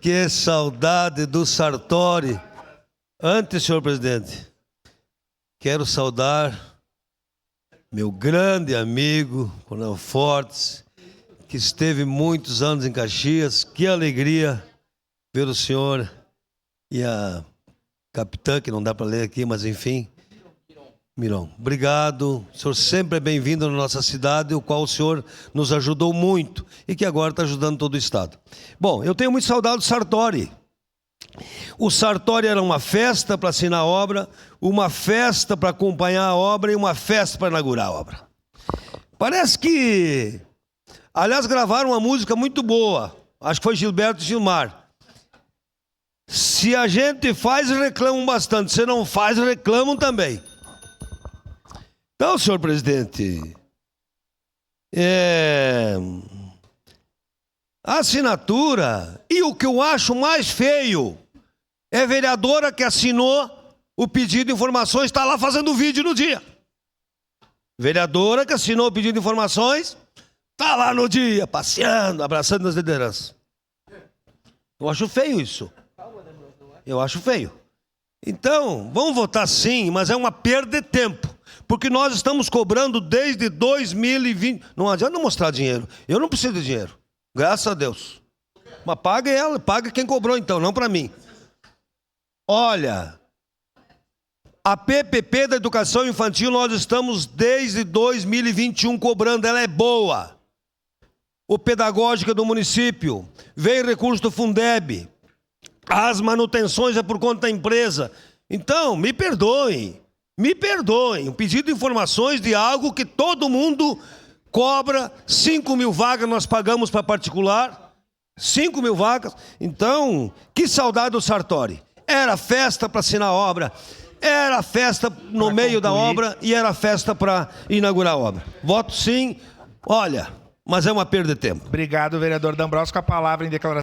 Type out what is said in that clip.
Que saudade do Sartori. Antes, senhor presidente, quero saudar meu grande amigo, Coronel Fortes, que esteve muitos anos em Caxias. Que alegria ver o senhor e a capitã, que não dá para ler aqui, mas enfim, Miron. Obrigado, o senhor sempre é bem-vindo na nossa cidade, o qual o senhor nos ajudou muito e que agora está ajudando todo o Estado. Bom, eu tenho muito saudade do Sartori. O Sartori era uma festa para assinar a obra, uma festa para acompanhar a obra e uma festa para inaugurar a obra. Parece que... Aliás, gravaram uma música muito boa, acho que foi Gilberto e Gilmar. Se a gente faz, reclamam bastante, se não faz, reclamam também. Então, senhor presidente, a assinatura, e o que eu acho mais feio, é a vereadora que assinou o pedido de informações, está lá fazendo vídeo no dia. Vereadora que assinou o pedido de informações, está lá no dia, passeando, abraçando as lideranças. Eu acho feio isso. Eu acho feio. Então, vamos votar sim, mas é uma perda de tempo. Porque nós estamos cobrando desde 2020. Não adianta mostrar dinheiro. Eu não preciso de dinheiro. Graças a Deus. Mas paga ela, paga quem cobrou então, não para mim. Olha, a PPP da educação infantil nós estamos desde 2021 cobrando, ela é boa. O pedagógica do município, veio recurso do Fundeb, as manutenções é por conta da empresa. Então, me perdoem, um pedido de informações de algo que todo mundo cobra. 5.000 vagas nós pagamos para particular, 5.000 vagas. Então, que saudade do Sartori. Era festa para assinar a obra, era festa no meio da obra e era festa para inaugurar a obra. Voto sim, olha, mas é uma perda de tempo. Obrigado, vereador D'Ambrosio, com a palavra em declaração.